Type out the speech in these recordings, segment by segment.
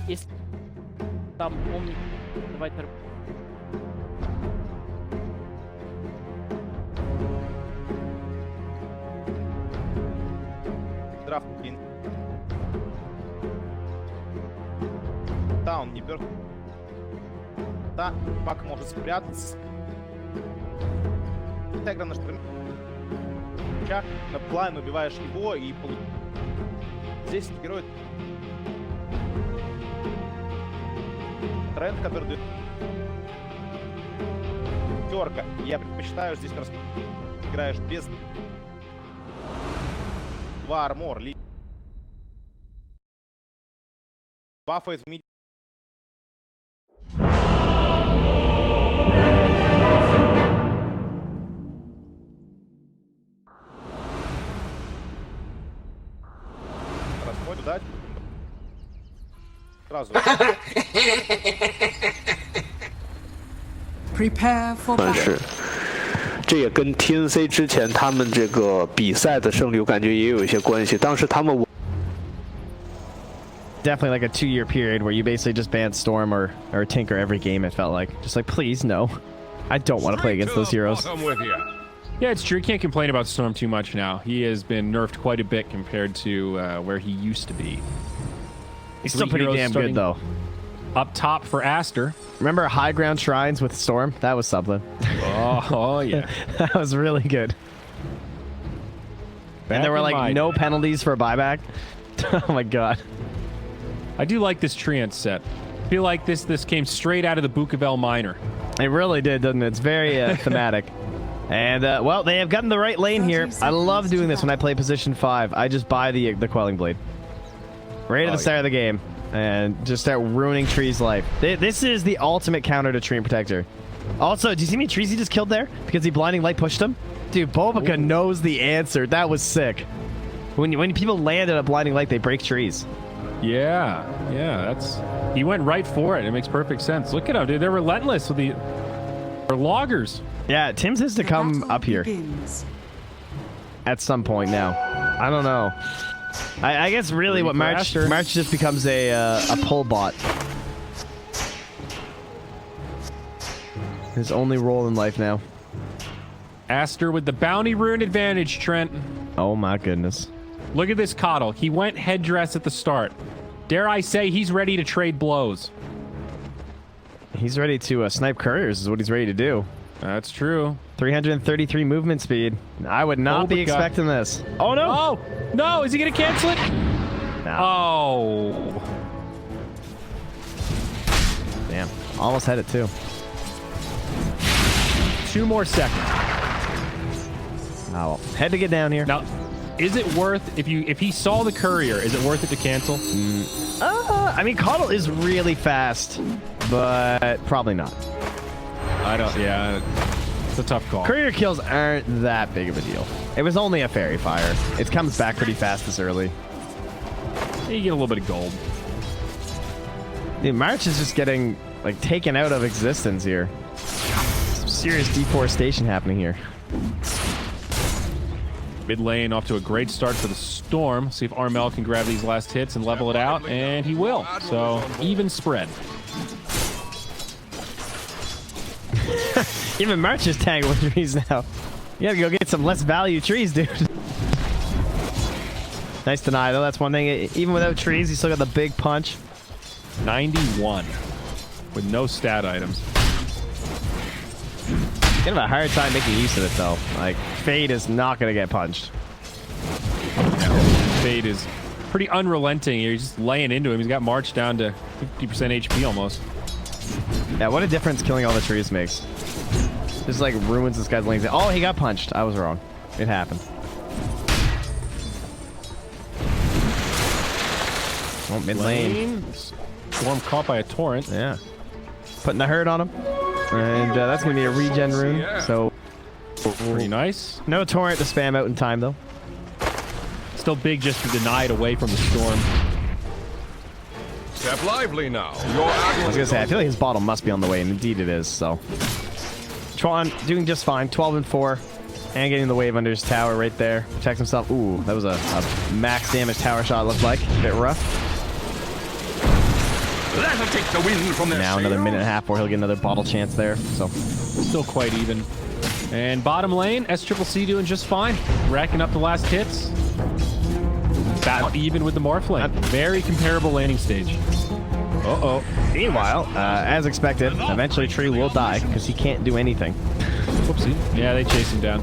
Если там помни, давай Драфт. Да, он не берет. Да, Пак может спрятаться. Тегра на штурме. На плайн убиваешь его и здесь герой. Тренд, который дает терка. Я предпочитаю здесь играешь без 2 армор. Бафает в миде. Расходу дать. Сразу. Prepare for 但是，这也跟 TNC 之前他们这个比赛的胜利，我感觉也有一些关系。当时他们 definitely like a 2-year period where you basically just banned Storm or Tinker every game. It felt like just like please no, I don't want to play against those heroes. Yeah, it's true. You can't complain about Storm too much now. He has been nerfed quite a bit compared to where he used to be. He's still pretty damn good though. Up top for Aster. Remember High Ground Shrines with Storm? That was something. Oh yeah. That was really good. And there were like no penalties for buyback. Oh my god. I do like this Treant set. I feel like this came straight out of the Book of El Minor. It really did, doesn't it? It's very thematic. And, well, they have gotten the right lane here. I love doing this when I play position 5. I just buy the Quelling Blade. Right at the start of the game. And just start ruining Tree's life. This is the ultimate counter to Treant Protector. Also, do you see me Trees he just killed there? Because he Blinding Light pushed him? Dude, Bobica knows the answer. That was sick. When people land at a Blinding Light, they break trees. Yeah, that's... He went right for it. It makes perfect sense. Look at him, dude. They're relentless with the... They're loggers. Yeah, Tim's has to come up here. At some point now. I don't know. I guess really what March just becomes a pull bot. His only role in life now. Aster with the bounty rune advantage, Trent. Oh my goodness. Look at this Coddle. He went headdress at the start. Dare I say he's ready to trade blows. He's ready to snipe couriers is what he's ready to do. That's true. 333 movement speed. I would not be expecting this. Oh no! Oh! No! Is he gonna cancel it? No. Oh. Damn. Almost had it too. 2 more seconds. Oh, well. Had to get down here. Now, is it worth, if he saw the courier, is it worth it to cancel? I mean, Coddle is really fast, but probably not. I don't, yeah, it's a tough call. Courier kills aren't that big of a deal. It was only a fairy fire. It comes back pretty fast this early. You get a little bit of gold. Dude, March is just getting, like, taken out of existence here. Some serious deforestation happening here. Mid lane off to a great start for the Storm. See if Armel can grab these last hits and level it out, and he will. So, even spread. Even March is tangled with trees now. You gotta go get some less value trees, dude. Nice deny, though. That's one thing. Even without trees, you still got the big punch. 91 with no stat items. Kind of a hard time making use of it, though. Like, Fade is not going to get punched. Yeah, Fade is pretty unrelenting here. He's just laying into him. He's got March down to 50% HP almost. Yeah, what a difference killing all the trees makes. Just, like, ruins this guy's lanes. Oh, he got punched. I was wrong. It happened. Oh, mid lane. Storm caught by a torrent. Yeah. Putting the hurt on him. And that's going to be a regen rune. So, pretty nice. No torrent to spam out in time, though. Still big just to deny it away from the Storm. Step lively now. I was going to say, I feel like his bottle must be on the way, and indeed it is, so. Tron doing just fine. 12 and 4. And getting the wave under his tower right there. Protects himself. Ooh, that was a max damage tower shot, looked like. A bit rough. That'll take the wind from their Now another sails. minute and a half, or he'll get another bottle chance there. So Still quite even. And bottom lane, SCCC doing just fine. Racking up the last hits. About even with the Morph lane. Very comparable laning stage. Uh-oh. meanwhile, as expected, eventually Tree will die because he can't do anything. Whoopsie. Yeah, they chase him down.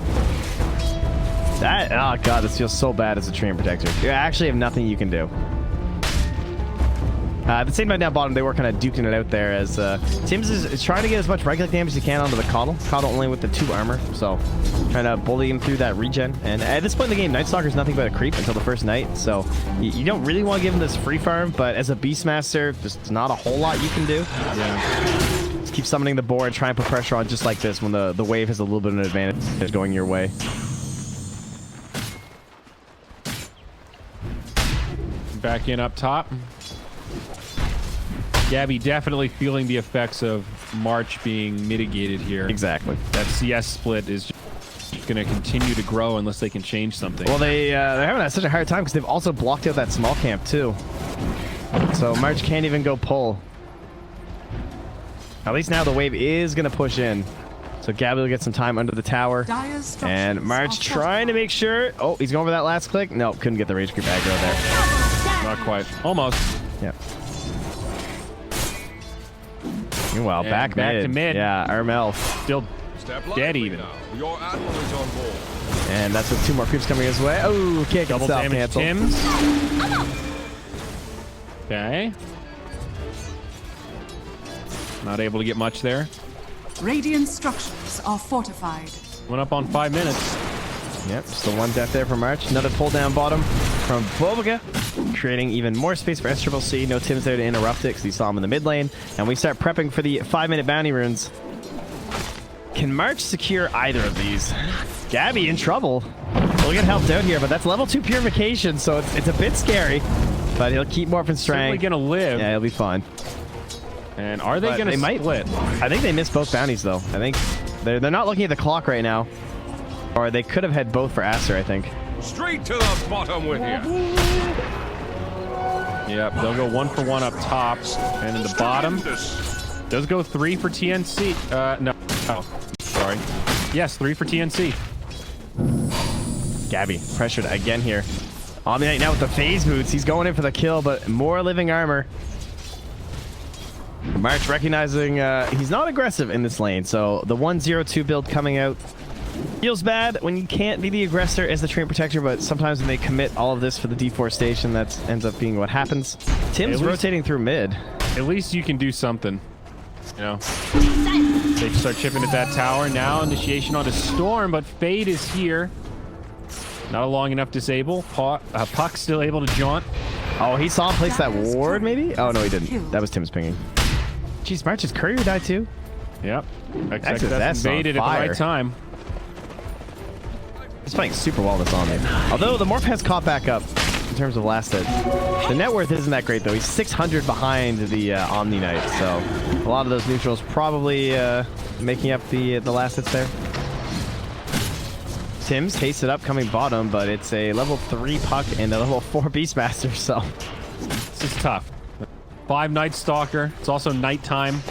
That, oh god, this feels so bad as a Treant Protector. You actually have nothing you can do. At the same time down bottom, they were kind of duking it out there as Tim's is trying to get as much right-click damage as he can onto the Coddle. Coddle only with the 2 armor, so trying to bully him through that regen. And at this point in the game, Night Stalker's nothing but a creep until the first night, so you don't really want to give him this free farm, but as a Beastmaster, there's not a whole lot you can do. Yeah. Just keep summoning the board, try and put pressure on just like this when the wave has a little bit of an advantage going your way. Back in up top. Gabby definitely feeling the effects of March being mitigated here. Exactly. That CS split is going to continue to grow unless they can change something. Well, they're having such a hard time because they've also blocked out that small camp too. So March can't even go pull. At least now the wave is going to push in. So Gabby will get some time under the tower. And March trying to make sure. Oh, he's going for that last click. Nope, couldn't get the Rage Creep aggro there. Not quite. Almost. Yeah. Meanwhile, And back to mid. Yeah, Armel. Still dead even. Your admiral is on board. And that's with 2 more creeps coming his way. Oh, kick Double itself damage cancel. Tims. Okay. Not able to get much there. Radiant structures are fortified. Went up on 5 minutes. Yep, still 1 death there for March. Another pull down bottom from Boviga, creating even more space for SCCC. No Tim's there to interrupt it because he saw him in the mid lane. And we start prepping for the 5-minute bounty runes. Can March secure either of these? Gabby in trouble. He'll get helped out here, but that's level 2 purification, so it's a bit scary. But he'll keep morphing Certainly strength. going to live. Yeah, he'll be fine. And are they But going to might split? I think they missed both bounties, though. I think they're not looking at the clock right now. Or they could have had both for Aster, I think. Straight to the bottom with you. Yep, they'll go 1 for 1 up top. And in the bottom, those go 3 for TNC. No. Oh, sorry. Yes, 3 for TNC. Gabby pressured again here. Omni now with the phase boots. He's going in for the kill, but more living armor. March recognizing he's not aggressive in this lane, so the 1-0-2 build coming out feels bad when you can't be the aggressor as the Treant Protector, but sometimes when they commit all of this for the deforestation, that ends up being what happens. Tim's rotating through mid. At least you can do something. You know, they start chipping at that tower. Now initiation onto Storm, but Fade is here. Not a long enough disable. Puck still able to jaunt. Oh, he saw him place that ward, maybe? Oh, no, he didn't. That was Tim's pinging. Jeez, March's courier died too? Yep. That's invaded on at the fire. right time. He's playing super well this Omni. Although the Morph has caught back up in terms of last hit. The net worth isn't that great though. He's 600 behind the Omni Knight, so a lot of those neutrals probably making up the last hits there. Tim's hasted up coming bottom, but it's a level 3 Puck and a level 4 Beastmaster, so This is tough. 5 Night Stalker. It's also nighttime.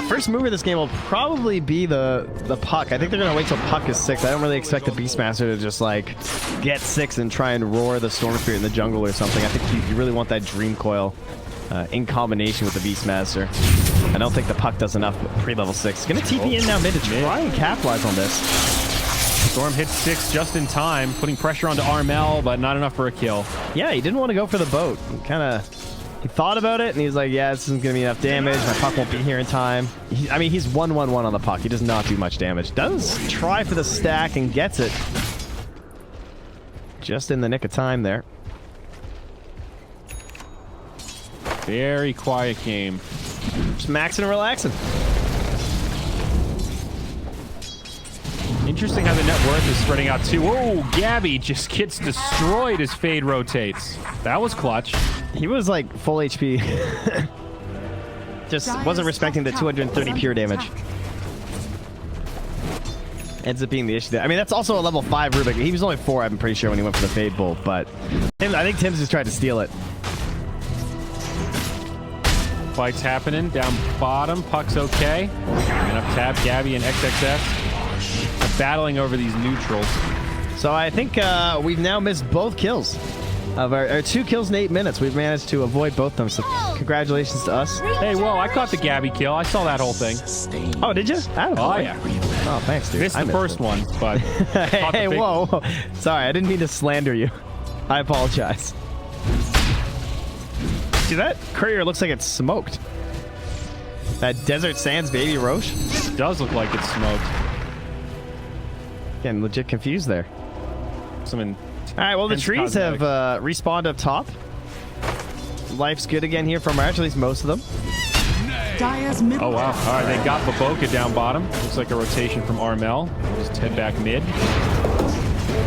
First mover of this game will probably be the Puck. I think they're going to wait till Puck is 6. I don't really expect the Beastmaster to just, like, get 6 and try and roar the Storm Spirit in the jungle or something. I think you really want that Dream Coil in combination with the Beastmaster. I don't think the Puck does enough pre-level 6. Going to TP in now mid to try and capitalize on this. Storm hits 6 just in time, putting pressure onto Armel, but not enough for a kill. Yeah, he didn't want to go for the boat. He thought about it, and he's like, yeah, this isn't going to be enough damage. My Puck won't be here in time. I mean, he's 1-1-1 on the Puck. He does not do much damage. Does try for the stack and gets it. Just in the nick of time there. Very quiet game. Just maxing and relaxing. Interesting how the net worth is spreading out too. Whoa, Gabby just gets destroyed as Fade rotates. That was clutch. He was like full HP. Just wasn't respecting the 230 pure damage. ends up being the issue there. I mean, that's also a level 5 Rubik. He was only 4, I'm pretty sure, when he went for the Fade Bolt, but I think Tim's just tried to steal it. Fights happening down bottom. Puck's okay. And up tab, Gabby and XXS are battling over these neutrals. So I think we've now missed both kills. Of our 2 kills in 8 minutes. We've managed to avoid both of them, so congratulations to us. Hey, whoa, I caught the Gabby kill. I saw that whole thing. Oh, did you? Oh, yeah. Oh, thanks, dude. Missed the first one, but... Hey, whoa. Sorry, I didn't mean to slander you. I apologize. See, that courier looks like it's smoked. That Desert Sands Baby Roche? It does look like it's smoked. Getting legit confused there. Some all right, well, the trees have respawned up top. Life's good again here from at least most of them. Dire's middle. Oh, wow. All right, they got Baboka down bottom. Looks like a rotation from Armel. Just head back mid.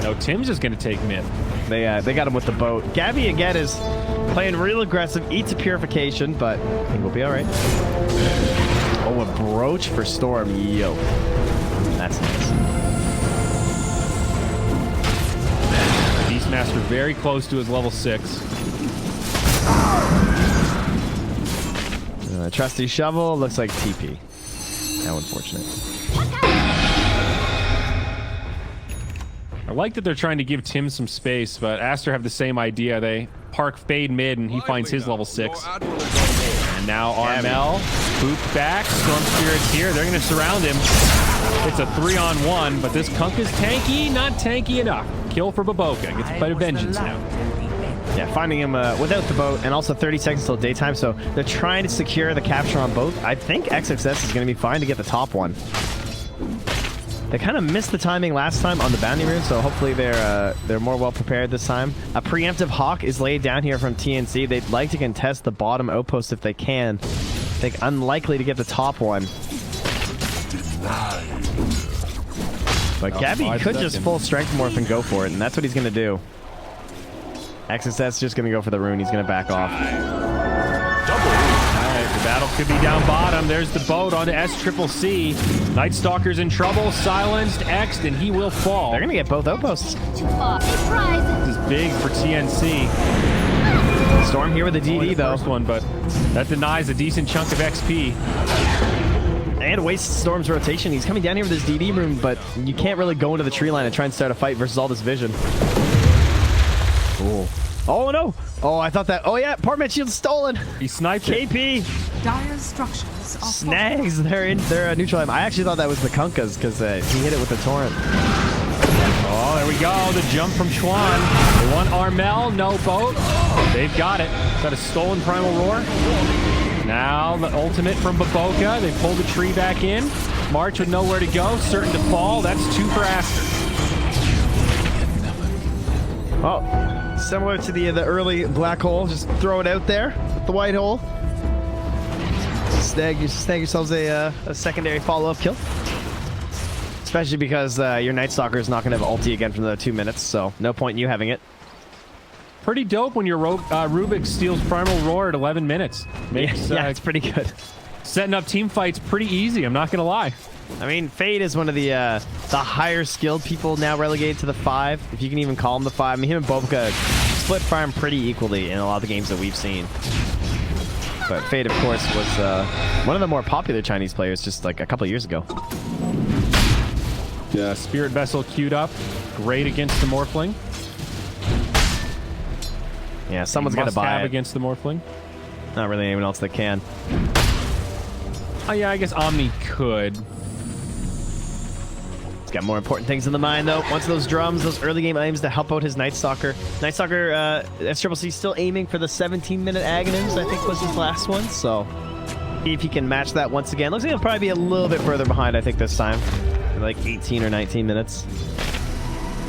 No, Tim's just going to take mid. They got him with the boat. Gabby again is playing real aggressive, eats a purification, but I think we'll be all right. Oh, a brooch for Storm. Yo. That's nice. Beastmaster very close to his level 6. Trusty shovel looks like TP. How unfortunate. I like that they're trying to give Tim some space, but Aster have the same idea. They park Fade mid, and he finds his level 6. And now Armel, boop back. Storm Spirit's here. They're going to surround him. It's a 3-on-1, but this Kunk is tanky, not tanky enough. Kill for Baboka. Gets a bite of vengeance now. Yeah, finding him without the boat, and also 30 seconds till daytime, so they're trying to secure the capture on both. I think XXS is going to be fine to get the top one. They kind of missed the timing last time on the bounty rune, so hopefully they're more well prepared this time. A preemptive hawk is laid down here from TNC. They'd like to contest the bottom outpost if they can. I think unlikely to get the top one. But Gabby could just full strength morph and go for it, and that's what he's going to do. XSS is just going to go for the rune. He's going to back off. Alright, the battle could be down bottom. There's the boat onto SCCC. Night Stalker's in trouble. Silenced, X'd, and he will fall. They're going to get both outposts. This is big for TNC. Storm here with the DD, though. First one, but that denies a decent chunk of XP. And wastes Storm's rotation. He's coming down here with his DD rune, but you can't really go into the tree line and try and start a fight versus all this vision. Cool. Oh, no. Oh, I thought that. Oh, yeah. Portman shield's stolen. He sniped it. KP. Dire's structures are Snags. They're neutral. I actually thought that was the Kunkas because he hit it with the torrent. Oh, there we go. The jump from Chuan. They want Armel. No boat. They've got it. Got a stolen Primal Roar. Now the ultimate from Baboka. They pull the tree back in. March with nowhere to go. Certain to fall. That's 2 for Aster. Oh, similar to the early black hole. Just throw it out there with the white hole. Snag yourselves a secondary follow-up kill. Especially because your Night Stalker is not going to have ulti again for another 2 minutes, so no point in you having it. Pretty dope when your Rubik steals Primal Roar at 11 minutes. Makes, yeah, it's pretty good. Setting up team fights pretty easy, I'm not going to lie. I mean, Fade is one of the higher skilled people now relegated to the 5, if you can even call him the 5. I mean, him and Bobka split farm pretty equally in a lot of the games that we've seen. But Fade, of course, was one of the more popular Chinese players just like a couple of years ago. Yeah, Spirit Vessel queued up. Great against the Morphling. Yeah, someone's got to buy it. Against the Morphling. Not really anyone else that can. Oh, yeah, I guess Omni could. He's got more important things in the mind, though. Once those drums, those early game items to help out his Night Stalker. Night Stalker, SCCC still aiming for the 17-minute Aghanims, I think was his last one. So, if he can match that once again. Looks like he'll probably be a little bit further behind, I think, this time. Like 18 or 19 minutes.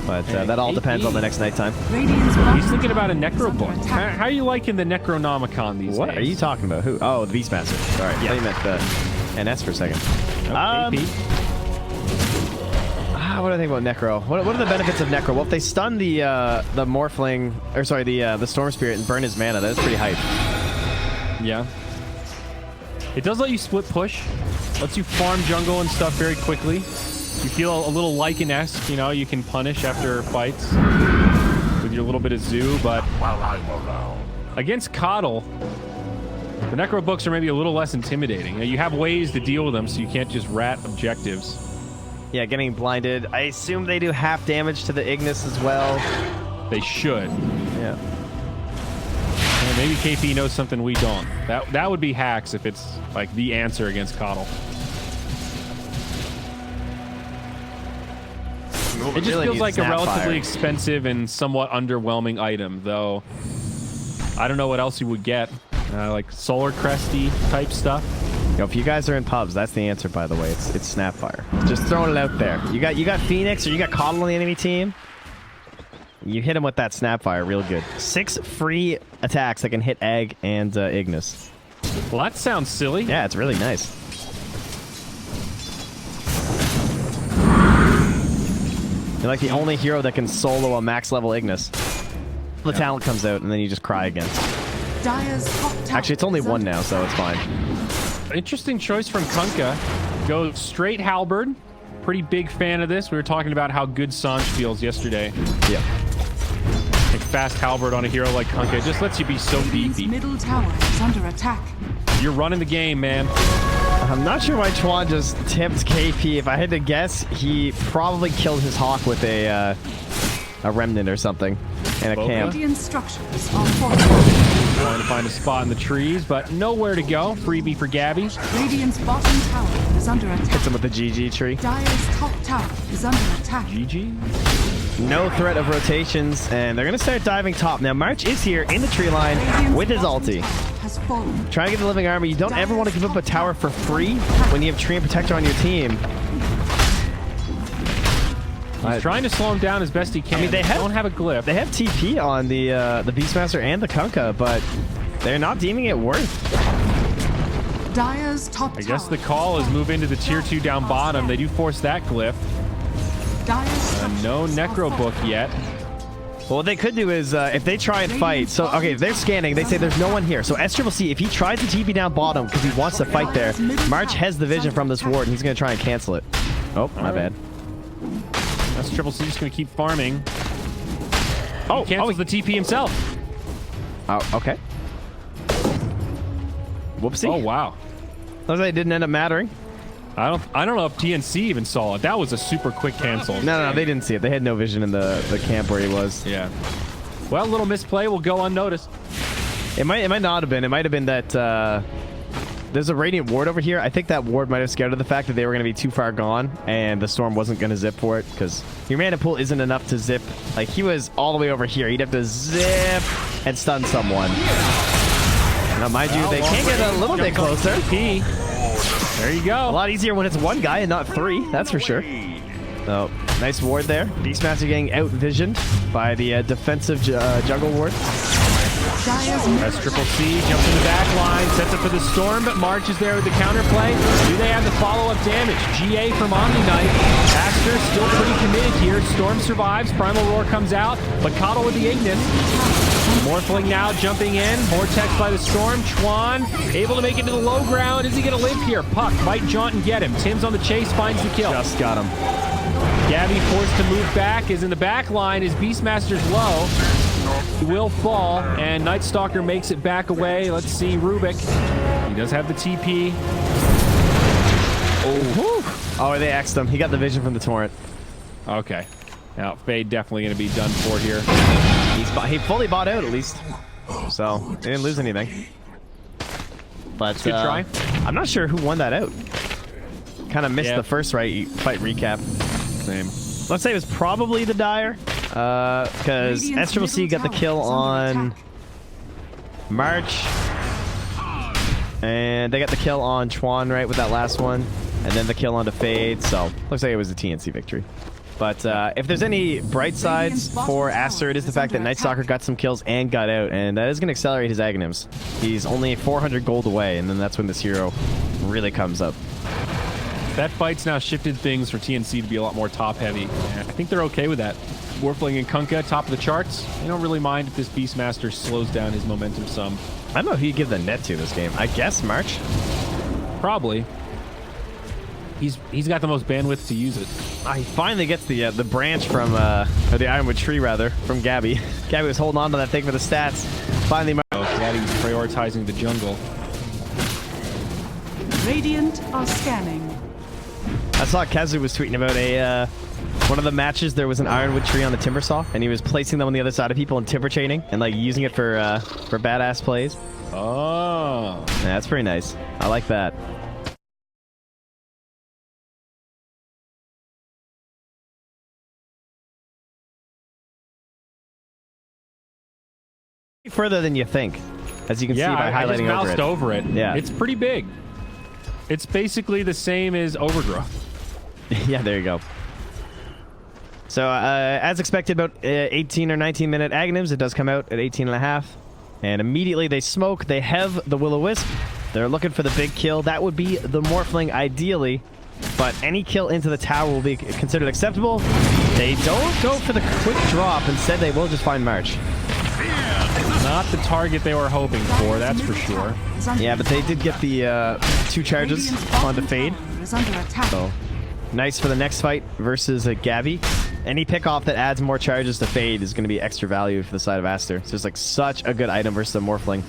But that all depends on the next nighttime. He's thinking about a Necro book. How are you liking the Necronomicon these days? What are you talking about? Who? Oh, the Beastmaster. Sorry, I thought you meant NS for a second. What do I think about Necro? What are the benefits of Necro? Well, if they stun the Morphling, or sorry, the Storm Spirit and burn his mana, that's pretty hype. Yeah. It does let you split push. Lets you farm jungle and stuff very quickly. You feel a little Lycan-esque, you know, you can punish after fights with your little bit of zoo, but against Coddle, the Necro books are maybe a little less intimidating. You have ways to deal with them, so you can't just rat objectives. Yeah, getting blinded. I assume they do half damage to the Ignis as well. They should. Yeah. Well, maybe KP knows something we don't. That would be hacks if it's like the answer against Coddle. It just really feels like a relatively Snapfire. expensive and somewhat underwhelming item, though. I don't know what else you would get. Like Solar Cresty type stuff. Yo, if you guys are in pubs, that's the answer, by the way. It's Snapfire. Just throwing it out there. You got Phoenix or you got Coddle on the enemy team. You hit him with that Snapfire real good. 6 free attacks that can hit Egg and Ignis. Well, that sounds silly. Yeah, it's really nice. You're like the only hero that can solo a max level Ignis. The talent comes out and then you just cry again. Dire's top tower Actually, it's only is 1 under now, so it's fine. Interesting choice from Kunkka. Go straight halberd. Pretty big fan of this. We were talking about how good Sanj feels yesterday. Yeah. Like fast halberd on a hero like Kunkka. It just lets you be so Radiant's beefy. middle tower is under attack. You're running the game, man. I'm not sure why Chuan just tipped KP. If I had to guess, he probably killed his Hawk with a remnant or something and a Boca? camp. Radiant structures are fortified. Trying to find a spot in the trees, but nowhere to go. Freebie for Gabby. Radiant's bottom tower is under Hits attack. him with the GG tree. Dire's top tower is under attack. GG. No threat of rotations, and they're going to start diving top. Now, March is here in the tree line Radiant's with his bottom ulti. tower has fallen. Trying to get the living armor. You don't ever want to give up a tower for free when you have Tree and Protector on your team. He's trying to slow him down as best he can. I mean, they don't have a glyph. They have TP on the Beastmaster and the Kunkka, but they're not deeming it worth. Dire's top I guess tower the call is has move into the tier 2 down bottom. They do force that glyph. Dire's No structures are Necro book fortified. yet. Well, what they could do is, if they try and fight, so, okay, they're scanning, they say there's no one here. So S-Triple-C, if he tries to TP down bottom because he wants to fight there, March has the vision from this ward, and he's going to try and cancel it. Oh, my bad. That's Triple C just going to keep farming. Oh, He cancels the TP himself. Oh, okay. Whoopsie. Oh, wow. Looks like it didn't end up mattering. I don't know if TNC even saw it. That was a super quick cancel. No, they didn't see it. They had no vision in the camp where he was. Yeah. Well, a little misplay will go unnoticed. It might not have been. It might have been that there's a Radiant ward over here. I think that ward might have scared of the fact that they were going to be too far gone and the Storm wasn't going to zip for it because your mana pool isn't enough to zip. Like, he was all the way over here. He'd have to zip and stun someone. Now, mind you, they can get a little bit closer. TP. There you go. A lot easier when it's 1 guy and not 3, that's for sure. So, nice ward there. Beastmaster getting out-visioned by the defensive jungle ward. Dire's middle That's Triple C, jumps in the back line, sets up for the Storm, but March is there with the counterplay. Do they have the follow-up damage? GA from Omni Knight. Aster still pretty committed here. Storm survives, Primal Roar comes out, but Coddle with the Ignis. Morphling now, jumping in. Vortex by the Storm. Chuan able to make it to the low ground. Is he going to live here? Puck might jaunt and get him. Tim's on the chase, finds the kill. Just got him. Gabby forced to move back, is in the back line. His Beastmaster's low. He will fall, and Night Stalker makes it back away. Let's see, Rubik. He does have the TP. Oh, they X'd him. He got the vision from the torrent. Okay. Now, Fade definitely going to be done for here. He fully bought out, at least. So, they didn't lose anything. But, Good try. I'm not sure who won that out. Kind of missed the first fight recap. Same. Let's say it was probably the Dire. Because S-Triple-C got the kill on March. And they got the kill on Chuan, right, with that last one. And then the kill onto Fade. So, looks like it was a TNC victory. But if there's any bright sides for Aster, it is the fact that Night Stalker got some kills and got out, and that is going to accelerate his Aghanims. He's only 400 gold away, and then that's when this hero really comes up. That fight's now shifted things for TNC to be a lot more top-heavy. I think they're okay with that. Warfling and Kunkka, top of the charts. They don't really mind if this Beastmaster slows down his momentum some. I don't know who you give the net to this game. I guess March? Probably. he's got the most bandwidth to use it. He finally gets the branch from or the Ironwood tree rather from Gabby. Gabby was holding on to that thing for the stats. Finally, Gabby's prioritizing the jungle. Radiant are scanning. I saw Kazu was tweeting about a one of the matches. There was an Ironwood tree on the timber saw, and he was placing them on the other side of people and timber chaining and like using it for badass plays. Oh, yeah, that's pretty nice. I like that. Further than you think, as you can see by I just highlighting moused over it. Yeah, it's pretty big. It's basically the same as Overgrowth. Yeah, there you go. So, as expected, about 18 or 19 minute Aghanims. It does come out at 18 and a half. And immediately they smoke. They have the Will-O-Wisp. They're looking for the big kill. That would be the Morphling ideally. But any kill into the tower will be considered acceptable. They don't go for the quick drop. Instead, they will just find March. Not the target they were hoping for, that's for sure. Yeah, but they did get the 2 charges onto Fade. So, nice for the next fight versus Gabby. Any pick-off that adds more charges to Fade is going to be extra value for the side of Aster. So it's like such a good item versus the Morphling.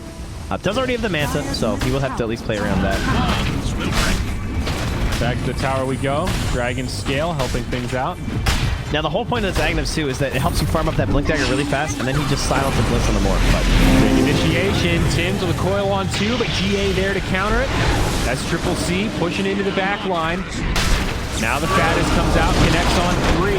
Does already have the Manta, so he will have to at least play around that. Back to the tower we go. Dragon Scale helping things out. Now, the whole point of this Aghanims, too, is that it helps you farm up that Blink Dagger really fast, and then he just silence the Blitz on the Morph. But big initiation. Tim's with a coil on 2, but GA there to counter it. That's Triple C pushing into the back line. Now the Fattest comes out, connects on 3.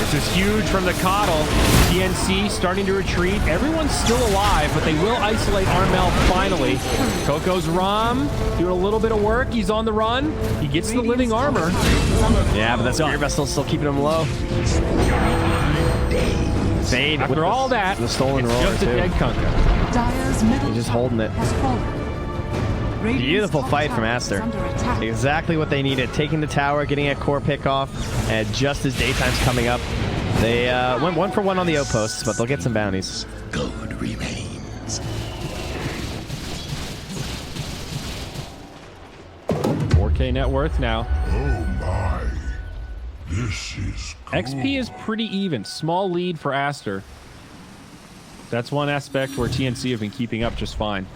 This is huge from the Coddle. TNC starting to retreat. Everyone's still alive, but they will isolate Armel finally. Coco's Rom doing a little bit of work. He's on the run. He gets the living armor. Yeah, but that Spirit Vessel's still keeping him low. Fade. After all that, the stolen it's roller, just a dead Kunkka. He's just holding it. Beautiful fight from Aster. Exactly what they needed. Taking the tower, getting a core pick off, and just as daytime's coming up, they went 1 for 1 on the outposts, but they'll get some bounties. Gold remains. 4K net worth now. Oh my. This is cool. XP is pretty even. Small lead for Aster. That's one aspect where TNC have been keeping up just fine.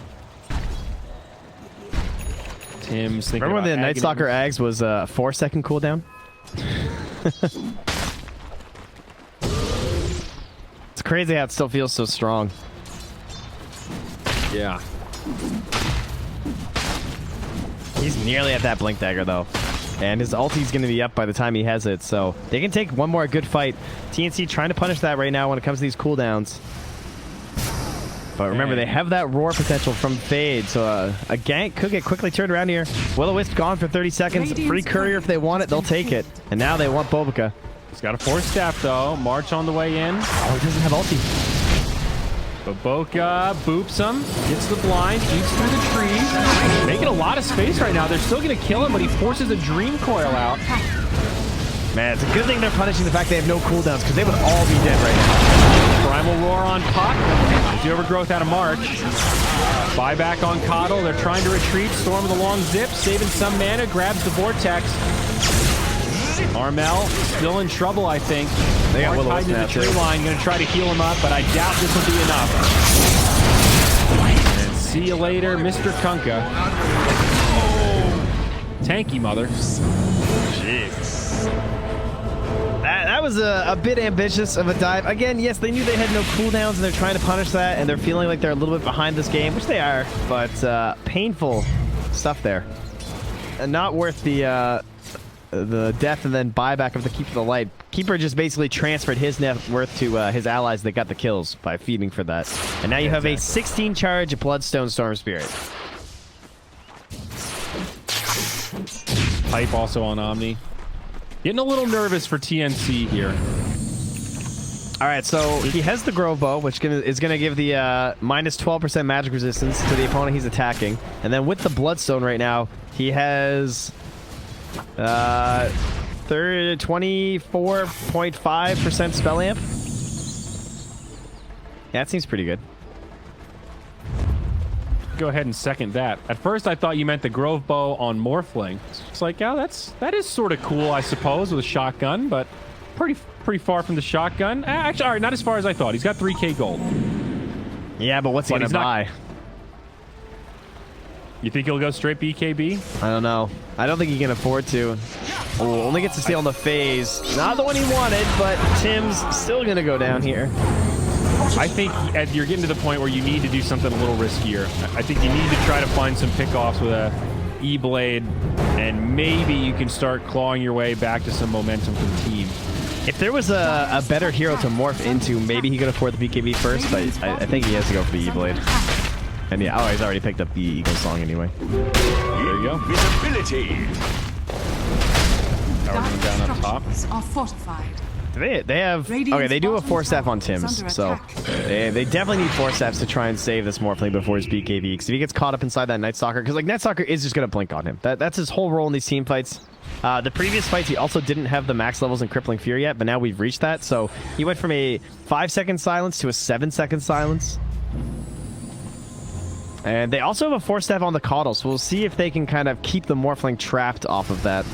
Tim's thinking Remember when the Night Agony. Stalker Ags was a 4-second cooldown? It's crazy how it still feels so strong. Yeah. He's nearly at that Blink Dagger, though. And his ulti's going to be up by the time he has it, so they can take one more good fight. TNC trying to punish that right now when it comes to these cooldowns. But remember, they have that roar potential from Fade, so a gank could get quickly turned around here. Will-O-Wisp gone for 30 seconds. Free Courier if they want it, they'll take it. And now they want Bobica. He's got a Force Staff, though. March on the way in. Oh, he doesn't have ulti. Bobica boops him, gets the blind, eats through the trees. Making a lot of space right now. They're still going to kill him, but he forces a Dream Coil out. Man, it's a good thing they're punishing the fact they have no cooldowns, because they would all be dead right now. Primal Roar on Puck. The Overgrowth out of March. Buyback on Coddle. They're trying to retreat. Storm with a long zip, saving some mana, grabs the Vortex. Armel still in trouble, I think. They got March hiding in the tree line, going to try to heal him up, but I doubt this will be enough. And see you later, Mr. Kunkka. Tanky mother. Jeez. That was a bit ambitious of a dive. Again, yes, they knew they had no cooldowns, and they're trying to punish that, and they're feeling like they're a little bit behind this game, which they are, but painful stuff there. And not worth the death and then buyback of the Keeper of the Light. Keeper just basically transferred his net worth to his allies that got the kills by feeding for that. And now you have a 16 charge Bloodstone Storm Spirit. Pipe also on Omni. Getting a little nervous for TNC here. All right, so he has the Grove Bow, which is going to give the minus 12% magic resistance to the opponent he's attacking. And then with the Bloodstone right now, he has 24.5% spell amp. Yeah, that seems pretty good. go ahead and second that. At first, I thought you meant the Grove Bow on Morphling. It's like, yeah, that is sort of cool, I suppose, with a shotgun, but pretty far from the shotgun. Actually, all right, not as far as I thought. He's got 3K gold. Yeah, but what's he gonna buy? You think he'll go straight BKB? I don't know. I don't think he can afford to. Oh, only gets to stay on the phase. Not the one he wanted, but Tim's still gonna go down here. I think you're getting to the point where you need to do something a little riskier. I think you need to try to find some pickoffs with a E-Blade, and maybe you can start clawing your way back to some momentum for the team. If there was a better hero to morph into, maybe he could afford the BKB first, but I think he has to go for the E-Blade. And yeah, oh, he's already picked up the Eagle Song anyway. There you go. Visibility. Power going down up top. Are fortified. They have... Okay, they do have 4 staff on Tim's, so they definitely need 4 staffs to try and save this Morphling before his BKB, because if he gets caught up inside that Night Stalker, because like Night Stalker is just going to blink on him. That's his whole role in these team fights. The previous fights, he also didn't have the max levels in Crippling Fear yet, but now we've reached that, so he went from a 5-second silence to a 7-second silence. And they also have a 4 staff on the Caudal, so we'll see if they can kind of keep the Morphling trapped off of that.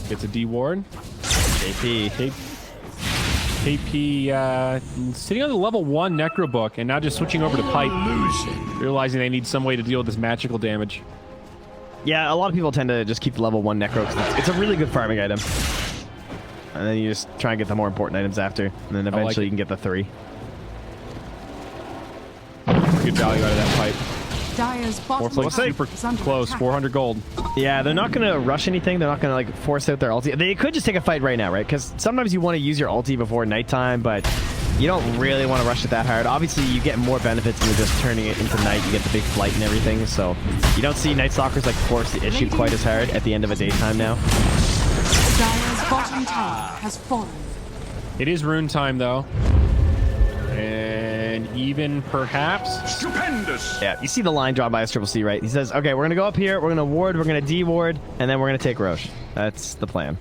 Gets a D ward. KP. KP sitting on the level 1 Necro Book and now just switching over to Pipe, realizing they need some way to deal with this magical damage. Yeah, a lot of people tend to just keep the level 1 Necro because it's a really good farming item. And then you just try and get the more important items after, and then eventually you can get the 3. Good value out of that Pipe. Morphling super close, 400 gold. Yeah, they're not going to rush anything. They're not going to like force out their ulti. They could just take a fight right now, right? Because sometimes you want to use your ulti before nighttime, but you don't really want to rush it that hard. Obviously, you get more benefits when you're just turning it into night. You get the big flight and everything, so you don't see Night Stalkers like force the issue quite as hard at the end of a daytime now. Dire's bottom tower has fallen. It is rune time, though. And even perhaps... Stupendous! Yeah, you see the line drawn by SCC, right? He says, okay, we're going to go up here, we're going to ward, we're going to de-ward, and then we're going to take Roche. That's the plan.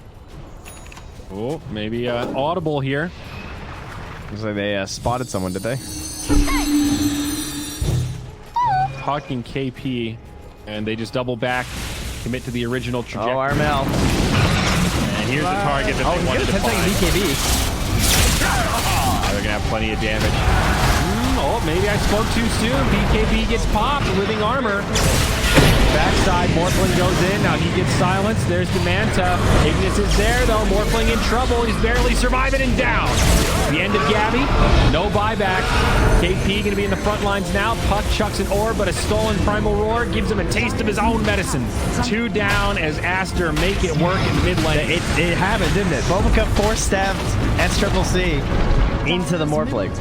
Oh, maybe audible here. Looks like they spotted someone, did they? Talking KP, and they just double back, commit to the original trajectory. Oh, Armel. And here's the target that they wanted to find. BKB. They're going to have plenty of damage. Oh, maybe I spoke too soon. BKB gets popped. Living armor. Backside, Morphling goes in. Now he gets silenced. There's the Manta. Ignis is there, though. Morphling in trouble. He's barely surviving and down. The end of Gabby. No buyback. KP going to be in the front lines now. Puck chucks an orb, but a stolen Primal Roar gives him a taste of his own medicine. 2 down as Aster make it work in the mid lane. It happened, didn't it? Bobica force-stabbed SCC into the Morphling.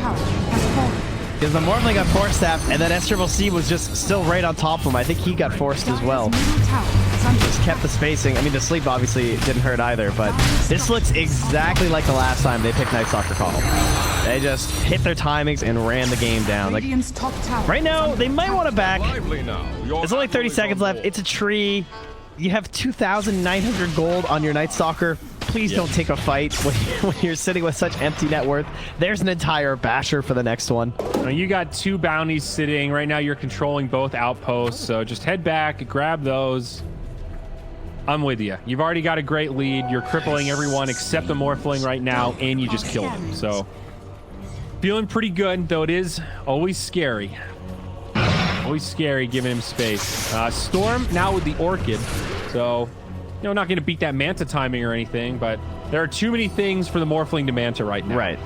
Because the Morphling got force-stabbed, and then SCC was just still right on top of him. I think he got forced as well. Just kept the spacing. I mean, the sleep obviously didn't hurt either, but this looks exactly like the last time they picked Night Stalker Caudal. They just hit their timings and ran the game down. Like, right now, they might want to back. There's only 30 seconds left. It's a tree. You have 2,900 gold on your Night Stalker. Please don't take a fight when you're sitting with such empty net worth. There's an entire basher for the next one. Now you got 2 bounties sitting. Right now you're controlling both outposts, so just head back, grab those. I'm with you. You've already got a great lead. You're crippling everyone except the Morphling right now, and you just killed him. So feeling pretty good, though it is always scary. Always scary giving him space. Storm now with the Orchid. So, you know, not going to beat that Manta timing or anything, but there are too many things for the Morphling to Manta right now. Right.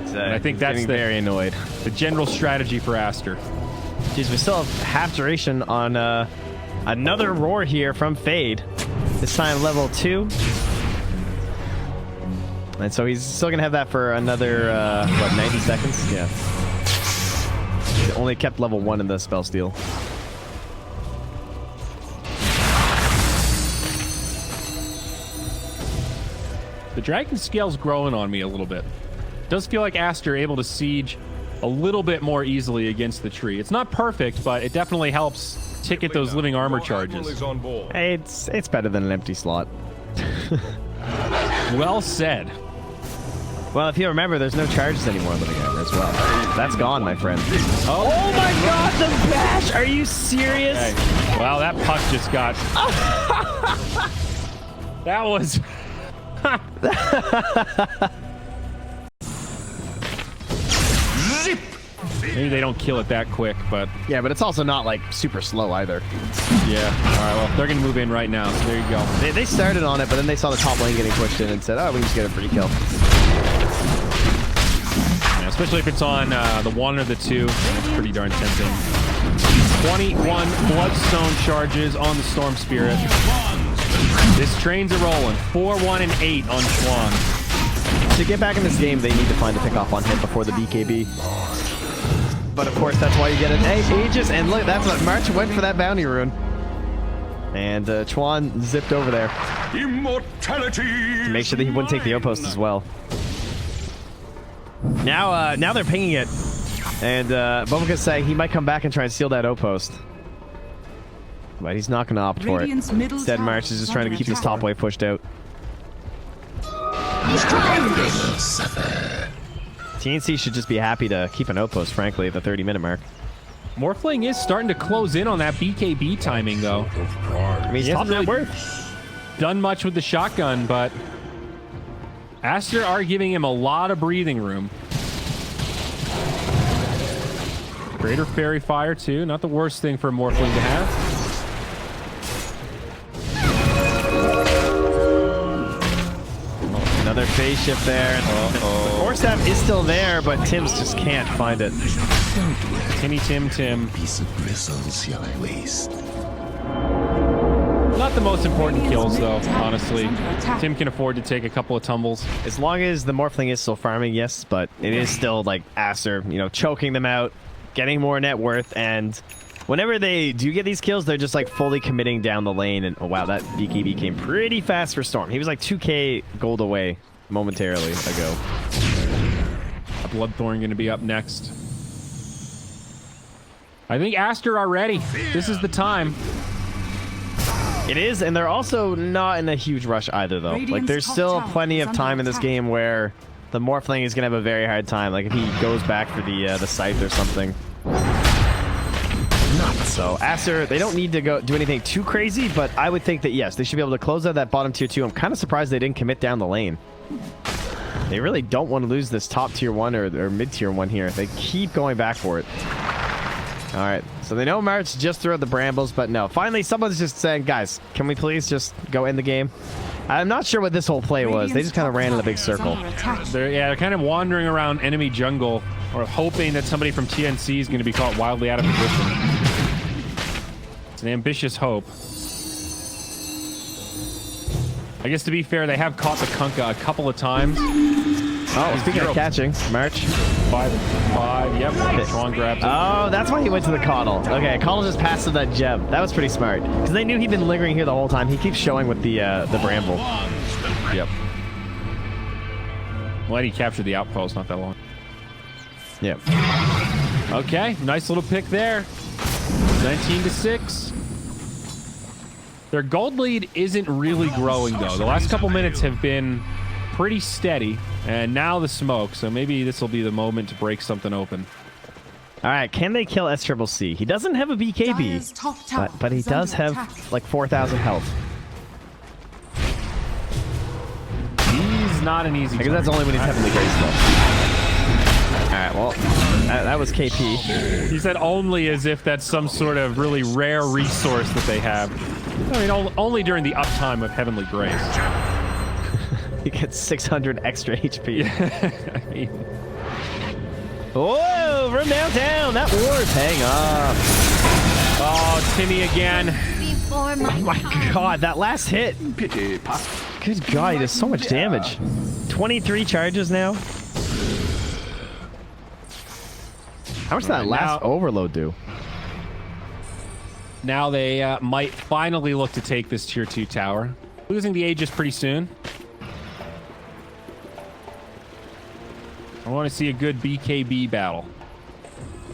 And I think that's very annoyed. The general strategy for Aster. Jeez, we still have half duration on another Roar here from Fade. This time level 2. And so he's still going to have that for another, what, 90 seconds? Yeah. He only kept level 1 in the spell steal. The dragon scale's growing on me a little bit. It does feel like Aster able to siege a little bit more easily against the tree. It's not perfect, but it definitely helps ticket those living armor charges. Hey, it's better than an empty slot. Well said. Well, if you remember, there's no charges anymore on the Living as well. That's gone, my friend. Oh my god, the bash! Are you serious? Okay. Wow, that puck just got... That was... Zip! Maybe they don't kill it that quick, but... Yeah, but it's also not, like, super slow either. Yeah. All right, well, they're going to move in right now, so there you go. They started on it, but then they saw the top lane getting pushed in and said, oh, we can just get a free kill. Yeah, especially if it's on the 1 or the 2. It's pretty darn tempting. 21 Bloodstone charges on the Storm Spirit. This train's a rolling. 4-1 and 8 on Chuan. To get back in this game, they need to find a pickoff on him before the BKB. But of course, that's why you get an Aegis. And look, that's what March went for that bounty rune. And Chuan zipped over there. Immortality! To make sure that he wouldn't take the outpost as well. Now they're pinging it. And Bobaca's saying he might come back and try and steal that outpost. But he's not going to opt for it. Instead, March is just trying to keep this top wave pushed out. TNC should just be happy to keep an outpost, frankly, at the 30-minute mark. Morphling is starting to close in on that BKB timing, though. I mean, he hasn't really done much with the shotgun, but Aster are giving him a lot of breathing room. Greater Fairy Fire, too. Not the worst thing for a Morphling to have. Another phase shift there. The force staff is still there, but Tim's just can't find it. Timmy Tim. Piece of bristles shall I waste. Not the most important kills, though, honestly. Tim can afford to take a couple of tumbles. As long as the Morphling is still farming, yes, but it is still like Aster, you know, choking them out, getting more net worth, and whenever they do get these kills, they're just like fully committing down the lane. And oh wow, that BKB came pretty fast for Storm. He was like 2k gold away momentarily ago. A Bloodthorn going to be up next. I think Aster are ready. This is the time. It is, and they're also not in a huge rush either, though. Like, there's still plenty of time in this game where the Morphling is going to have a very hard time. Like, if he goes back for the Scythe or something. So, Aster, they don't need to go do anything too crazy, but I would think that, yes, they should be able to close out that bottom tier 2. I'm kind of surprised they didn't commit down the lane. They really don't want to lose this top tier 1 or mid tier 1 here. They keep going back for it. All right, so they know March just threw out the brambles, but no. Finally, someone's just saying, guys, can we please just go end the game? I'm not sure what this whole play was. They just kind of ran in a big circle. They're kind of wandering around enemy jungle or hoping that somebody from TNC is going to be caught wildly out of position. It's an ambitious hope. I guess to be fair, they have caught the Kunkka a couple of times. Oh, speaking of catching, March. 5-5, yep. Chuan grabs it. Oh, that's why he went to the Coddle. Okay, Coddle just passed him that gem. That was pretty smart. Because they knew he'd been lingering here the whole time. He keeps showing with the bramble. Yep. Well, he captured the outpost not that long. Yep. Okay, nice little pick there. 19-6. Their gold lead isn't really growing, though. The last couple minutes have been pretty steady, and now the smoke, so maybe this will be the moment to break something open. All right, can they kill SCCC? He doesn't have a BKB, but he does have like 4,000 health. He's not an easy I guess that's only when he's heavily graced, though. All right, well, that was KP. He said only as if that's some sort of really rare resource that they have. I mean, only during the uptime of Heavenly Grace. He gets 600 extra HP. Yeah. I mean, whoa, from downtown. That war's paying off. oh, Timmy again. Oh my god, that last hit. Pity, pop. Good god, he does so much damage. 23 charges now. How much did that last overload do? Now they might finally look to take this tier 2 tower. Losing the Aegis pretty soon. I want to see a good BKB battle.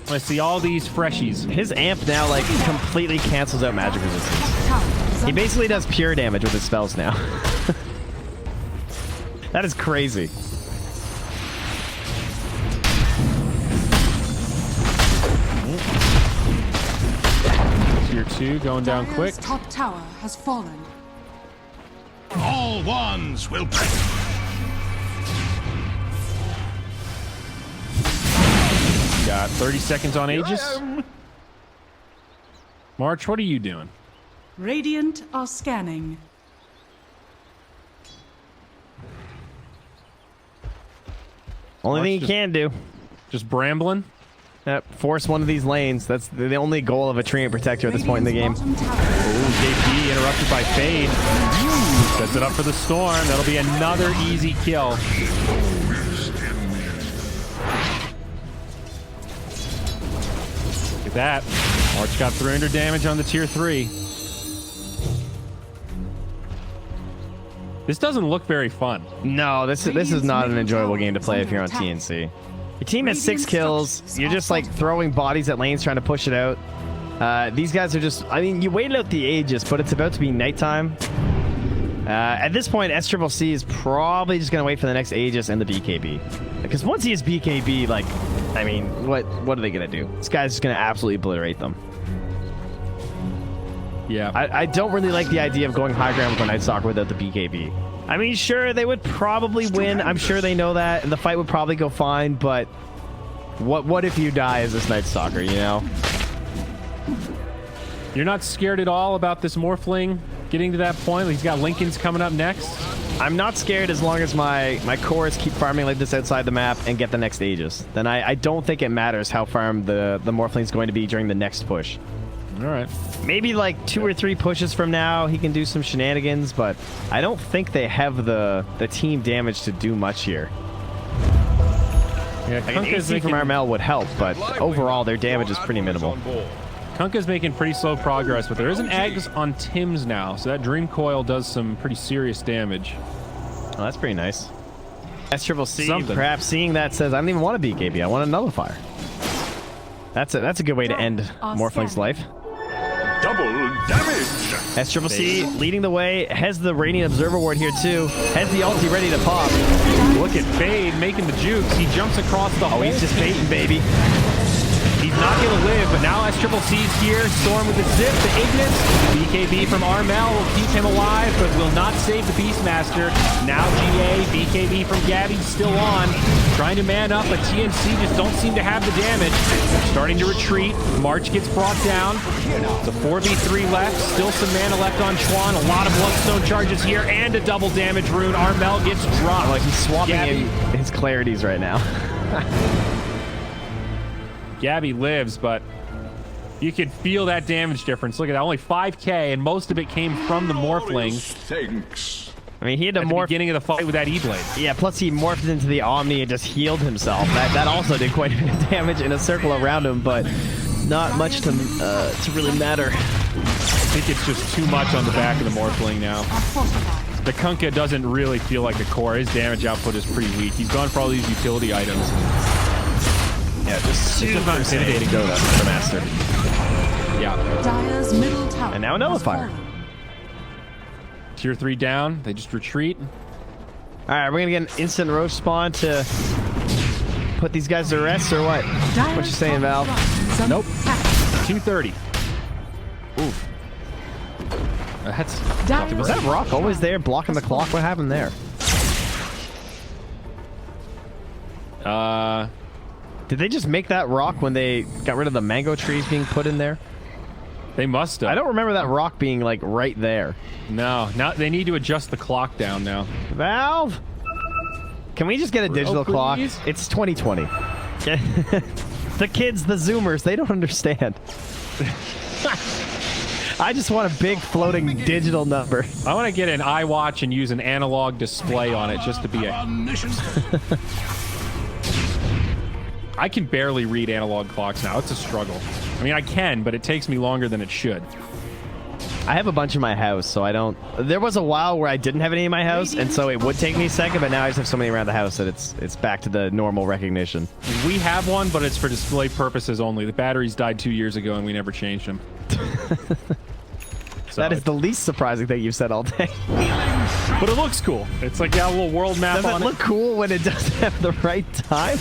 I want to see all these freshies. His amp now, like, completely cancels out magic resistance. He basically does pure damage with his spells now. That is crazy. 2 going down quick. Dire's top tower has fallen. All ones will pay. Got 30 seconds on Aegis. March, what are you doing? Radiant are scanning. Only thing you just- can do. Just brambling? Yep, force one of these lanes. That's the only goal of a Treant Protector at this point in the game. Radiant's bottom tower Ooh, JP interrupted by Fade. Sets it up for the Storm. That'll be another easy kill. Look at that. March got 300 damage on the tier 3. This doesn't look very fun. No, this is not an enjoyable game to play if you're on TNC. Your team has 6 kills. You're just like throwing bodies at lanes trying to push it out. These guys are just, I mean, you waited out the Aegis, but it's about to be nighttime. At this point, SCCC is probably just going to wait for the next Aegis and the BKB. Because once he has BKB, like, I mean, what are they going to do? This guy's just going to absolutely obliterate them. Yeah. I don't really like the idea of going high ground with a Night Stalker without the BKB. I mean, sure, they would probably win. I'm sure they know that, and the fight would probably go fine, but what if you die as this Night Stalker, you know? You're not scared at all about this Morphling getting to that point? He's got Lincoln's coming up next. I'm not scared as long as my cores keep farming like this outside the map and get the next Aegis. Then I don't think it matters how farmed the Morphling's going to be during the next push. All right. Maybe like 2 or 3 pushes from now, he can do some shenanigans, but I don't think they have the team damage to do much here. Yeah, Like an AC from Armel would help, but overall their damage is pretty minimal. Kunkka's making pretty slow progress, but there is an Eggs on Tim's now, so that Dream Coil does some pretty serious damage. Oh, that's pretty nice. SCCC, Something. perhaps seeing that, says, I don't even want a BKB, I want a Nullifier. That's a good way to end Morphling's life. Double damage. SCCC leading the way, has the Radiant Observer Ward here too, has the ulti ready to pop. Look at Fade making the jukes. He jumps across the whole He's just team. baiting, baby. He's not going to live, but now SCCC's here. Storm with the zip, the Ignis. BKB from Armel will keep him alive, but will not save the Beastmaster. Now GA, BKB from Gabby still on. Trying to man up, but TNC just don't seem to have the damage. Starting to retreat. March gets brought down. It's a 4v3 left. Still some mana left on Chuan. A lot of Bloodstone charges here, and a double damage rune. Armel gets dropped. Like he's swapping Gabby. in his clarities right now. Gabby lives, but you can feel that damage difference. Look at that, only 5k, and most of it came from the Morphling Thanks. I mean, he had to at the morph. beginning of the fight with that E-Blade. Yeah, plus he morphed into the Omni and just healed himself. That also did quite a bit of damage in a circle around him, but not much to really matter. I think it's just too much on the back of the Morphling now. are fortified. The Kunkka doesn't really feel like a core. His damage output is pretty weak. He's gone for all these utility items. Yeah, just super intimidating. Dota for the Master. Yeah. Dire's middle tower And now a has Nullifier. fallen. Tier 3 down. They just retreat. All right, we're gonna get an instant roach spawn to put these guys to rest, or what? Dire's What you saying, top Val? tower is Nope. attack. 230. Oof. That's... Dire Was that rock always there, blocking the clock? What happened there? Did they just make that rock when they got rid of the mango trees being put in there? They must have. I don't remember that rock being like right there. No. Now they need to adjust the clock down now. Valve, can we just get a digital clock? please? It's 2020. The kids, the Zoomers, they don't understand. I just want a big floating digital number. I want to get an iWatch and use an analog display on it just to be a... I can barely read analog clocks now. It's a struggle. I mean, I can, but it takes me longer than it should. I have a bunch in my house, so I don't... There was a while where I didn't have any in my house, and so it would take me a second, but now I just have so many around the house that it's back to the normal recognition. We have one, but it's for display purposes only. The batteries died 2 years ago, and we never changed them. So That is the least surprising thing you've said all day. But it looks cool. It's like got a little world map Does it on look cool when it doesn't have the right time?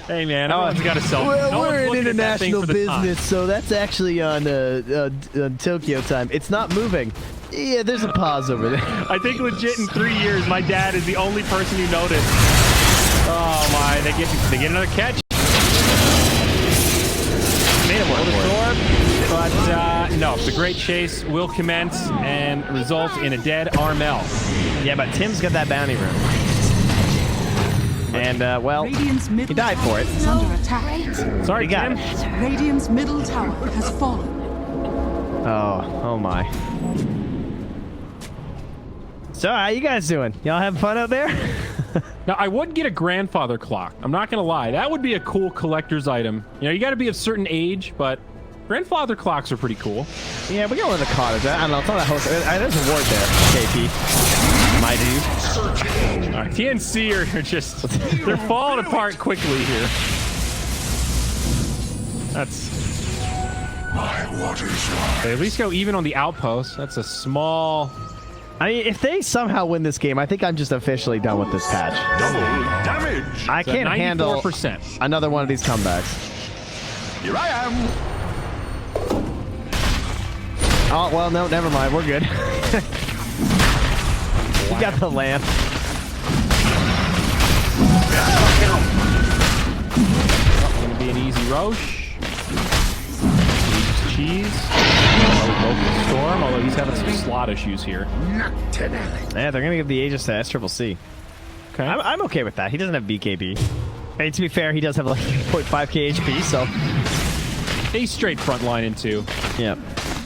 Hey, man, everyone's got a cell phone. Well, No one's we're in looking at that thing international for the time. business, so that's actually on Tokyo time. It's not moving. Yeah, there's a pause over there. I think legit in 3 years, my dad is the only person who noticed. Oh my! They get another catch. Made him work but no, the great chase will commence and result in a dead Armel. Yeah, but Tim's got that bounty room. And, well, Radiant's he middle died for it. tower is under attack. Sorry, He got Tim. it. Radiant's middle tower has fallen. Oh my. So, how you guys doing? Y'all having fun out there? Now, I would get a grandfather clock. I'm not going to lie. That would be a cool collector's item. You know, you got to be of a certain age, but grandfather clocks are pretty cool. Yeah, we got one in the cottage. I don't know. It's on that host. There's a ward there, KP. My dude. All right, TNC are just... They're falling apart quickly here. That's... My waters rise. They at least go even on the outpost. That's a small... I mean, if they somehow win this game, I think I'm just officially done with this patch. Double damage. I can't handle 94%. another one of these comebacks. Here I am. Oh, well, no, never mind. We're good. We got the lamp. Gonna be an easy Roche. Cheese. Local Storm, although he's having some slot issues here. Yeah, they're going to give the Aegis to SCCC. Okay. I'm okay with that. He doesn't have BKB. Hey, to be fair, he does have like 0.5k HP, so... A straight front line in 2. Yeah.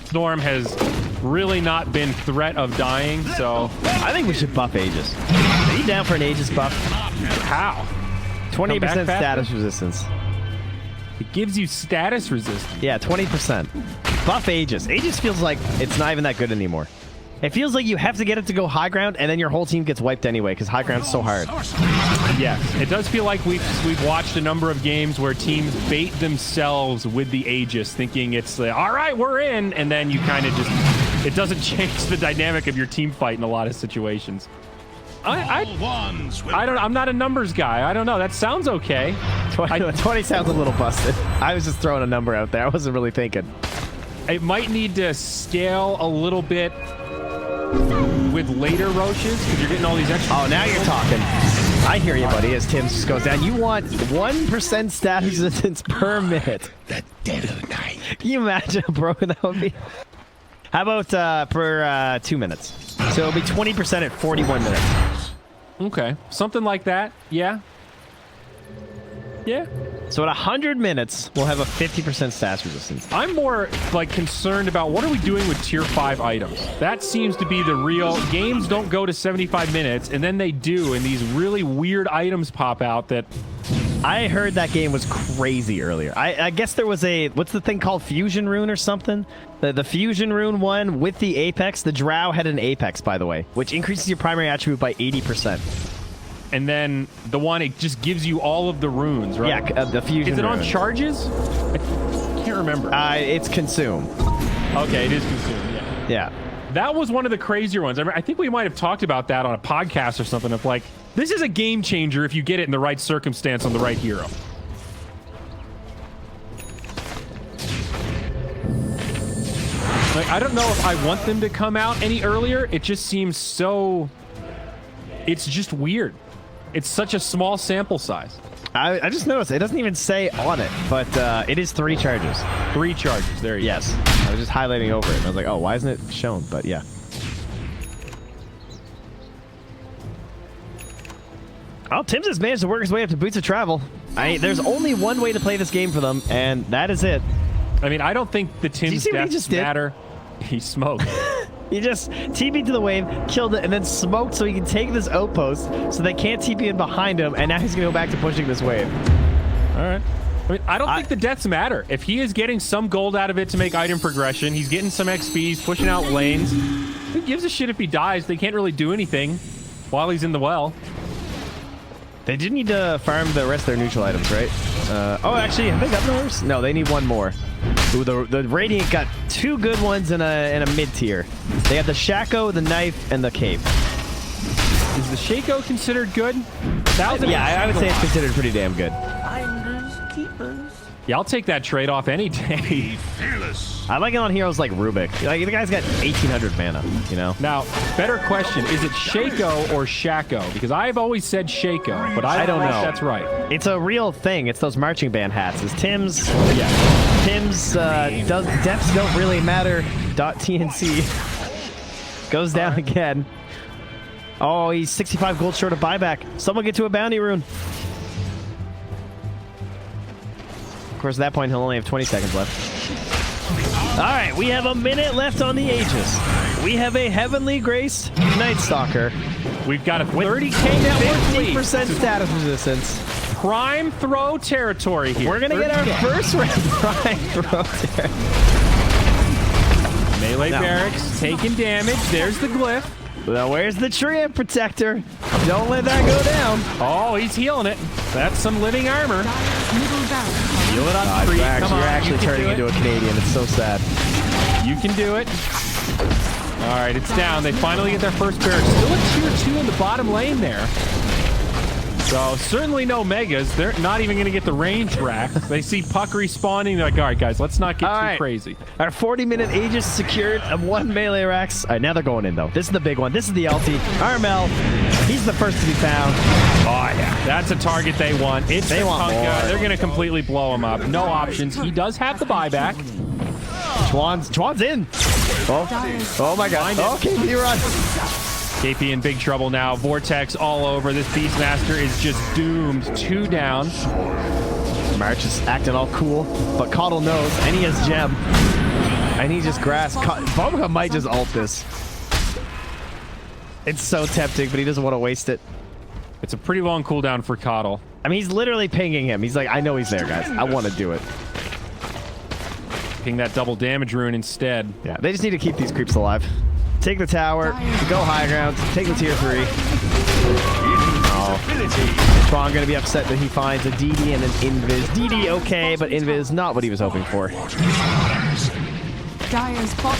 Storm has really not been threat of dying, so... I think we should buff Aegis. Are you down for an Aegis buff? How? 28% faster? status resistance. It gives you status resistance. Yeah, 20%. Buff Aegis. Aegis feels like it's not even that good anymore. It feels like you have to get it to go high ground, and then your whole team gets wiped anyway, because high ground's so hard. Yes, it does feel like we've watched a number of games where teams bait themselves with the Aegis, thinking it's like, all right, we're in, and then you kind of just... It doesn't change the dynamic of your team fight in a lot of situations. I don't know. I'm not a numbers guy. I don't know. That sounds okay. 20 sounds a little busted. I was just throwing a number out there. I wasn't really thinking. It might need to scale a little bit with later Roches because you're getting all these extra... Oh, now you're talking. I hear you, buddy, as Tim just goes down. You want 1% status resistance per minute. The dead of night. Can you imagine how broken that would be? How about per 2 minutes? So it'll be 20% at 41 minutes. Okay. Something like that. Yeah. Yeah. So at 100 minutes, we'll have a 50% status resistance. I'm more like concerned about what are we doing with tier 5 items. That seems to be the real... Games don't go to 75 minutes, and then they do, and these really weird items pop out that... I heard that game was crazy earlier. I guess there was a... What's the thing called? Fusion Rune or something? The Fusion Rune one with the Apex. The Drow had an Apex, by the way, which increases your primary attribute by 80%. And then the one, it just gives you all of the runes, right? Yeah, the Fusion Is it on rune. charges? I can't remember. It's Consume. Okay, it is consumed, yeah. Yeah. That was one of the crazier ones. I think we might have talked about that on a podcast or something of like, this is a game changer if you get it in the right circumstance on the right hero. Like, I don't know if I want them to come out any earlier. It just seems so... It's just weird. It's such a small sample size. I just noticed it doesn't even say on it, but it is 3 charges. 3 charges. There you Yes. I was just highlighting over it, and I was like, oh, why isn't it shown? But yeah. Oh, Tim's has managed to work his way up to Boots of Travel. There's only one way to play this game for them, and that is it. I mean, I don't think the Tim's deaths matter. He smoked. He just TP'd to the wave, killed it, and then smoked so he can take this outpost so they can't TP in behind him, and now he's going to go back to pushing this wave. All right. I mean, I don't think the deaths matter. If he is getting some gold out of it to make item progression, he's getting some XP, he's pushing out lanes. Who gives a shit if he dies? They can't really do anything while he's in the well. They did need to farm the rest of their neutral items, right? Oh, actually, have they got those? No, they need one more. Ooh, the Radiant got 2 good ones in a mid-tier. They have the Shaco, the Knife, and the Cape. Is the Shaco considered good? Yeah, I would say it's considered pretty damn good. Yeah, I'll take that trade-off any day. I like it on heroes like Rubik. Like, the guy's got 1,800 mana, you know? Now, better question, is it Shaco or Shaco? Because I've always said Shaco, but I don't know if that's right. It's a real thing. It's those marching band hats. Is Tim's... Yeah. Tim's depths don't really matter. .TNC goes down again. Oh, he's 65 gold short of buyback. Someone get to a bounty rune. Of course, at that point, he'll only have 20 seconds left. All right, we have a minute left on the Aegis. We have a Heavenly Graced Night Stalker. We've got a 30k network lead. 50% status resistance. Prime throw territory here. We're going to get our first round prime throw territory. Melee barracks taking damage. There's the glyph. Now, where's the Treant Protector? Don't let that go down. Oh, he's healing it. That's some living armor. Middle barracks. Heal it on free. Come on, you're actually turning into a Canadian. It's so sad. You can do it. All right, it's down. They finally get their first barracks. Still a tier 2 in the bottom lane there. So certainly no megas. They're not even going to get the range rack. They see Puck respawning. They're like, all right, guys, let's not get too crazy. Our 40-minute Aegis secured of 1 melee racks. All right, now they're going in, though. This is the big one. This is the ulti. Armel, he's the first to be found. Oh, yeah. That's a target they want. They want more. They're going to completely blow him up. No options. He does have the buyback. Chuan's in. Oh my God. Okay, he run. KP in big trouble now. Vortex all over. This Beastmaster is just doomed. 2 down. March is acting all cool, but Coddle knows, and he has Gem. And he just grass. Bumka might just ult this. It's so tempting, but he doesn't want to waste it. It's a pretty long cooldown for Coddle. I mean, he's literally pinging him. He's like, I know he's there, guys. I want to do it. Ping that double damage rune instead. Yeah, they just need to keep these creeps alive. Take the tower, go high ground, take the tier 3. Oh. Tron gonna be upset that he finds a DD and an Invis. DD okay, but Invis not what he was hoping for.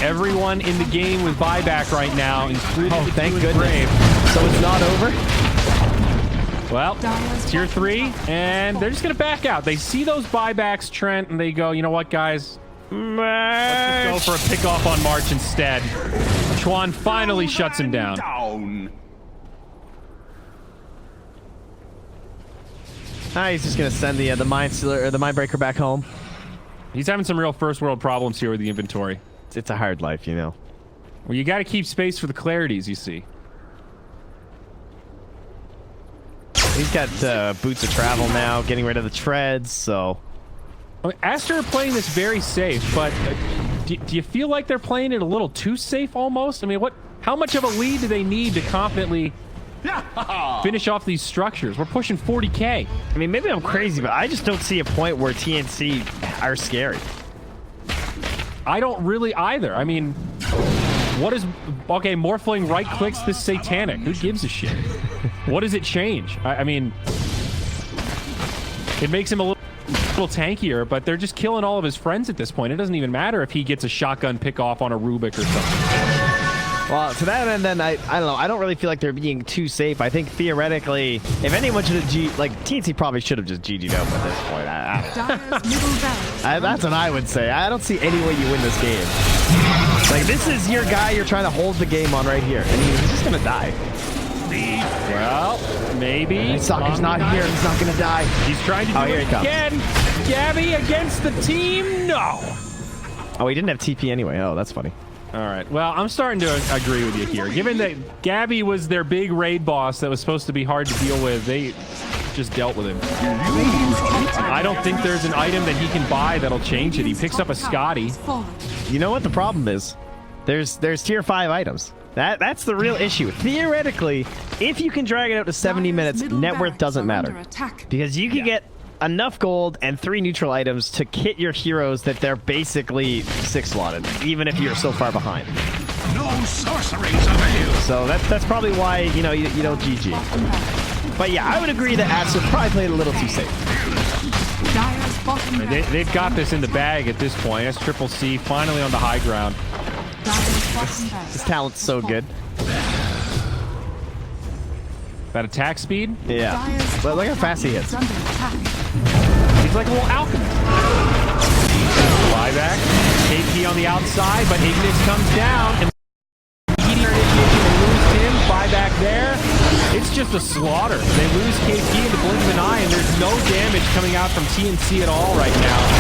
Everyone in the game with buyback right now, including the thank goodness. Brave. So it's not over? Well, tier 3, and they're just gonna back out. They see those buybacks, Trent, and they go, you know what, guys? Let's just go for a pick-off on March instead. Chuan finally shuts him down. He's just gonna send the Mind Stealer or the Mindbreaker back home. He's having some real first-world problems here with the inventory. It's a hard life, you know. Well, you got to keep space for the clarities, you see. He's got boots of travel now, getting rid of the treads, so... Aster are playing this very safe, but do you feel like they're playing it a little too safe almost? I mean, how much of a lead do they need to confidently finish off these structures? We're pushing 40k. I mean, maybe I'm crazy, but I just don't see a point where TNC are scary. I don't really either. I mean, what is... Okay, Morphling right-clicks this satanic. Who gives a shit? What does it change? I mean, it makes him a little tankier, but they're just killing all of his friends at this point. It doesn't even matter if he gets a shotgun pick off on a Rubik or something. Well, to that end, then I don't know. I don't really feel like they're being too safe. I think theoretically, if anyone should have TNC probably should have just GG'd up at this point. That's what I would say. I don't see any way you win this game. Like, this is your guy you're trying to hold the game on right here, and he's just gonna die. Well, maybe. Soccer's not here. He's not gonna die. He's trying to do it again. Gabby against the team? No. Oh, he didn't have TP anyway. Oh, that's funny. All right. Well, I'm starting to agree with you here. Given that Gabby was their big raid boss that was supposed to be hard to deal with, they just dealt with him. I don't think there's an item that he can buy that'll change it. He picks up a Scotty. You know what the problem is? There's tier 5 items. That's the real issue. Theoretically, if you can drag it out to 70 minutes, net worth doesn't matter. Because you can get enough gold and 3 neutral items to kit your heroes that they're basically 6-slotted, even if you're so far behind. No sorceries avail. So that's probably why, you know, you don't GG. But yeah, I would agree that Aster probably played a little too safe. They've got this in the bag at this point. That's Triple C finally on the high ground. His talent's so good. That attack speed? Yeah. But look how fast he hits. He's like a little alchemist. Buyback. KP on the outside, but Ignis comes down. And meteor initiation, they lose him. Buyback there. It's just a slaughter. They lose KP in the blink of an eye, and there's no damage coming out from TNC at all right now.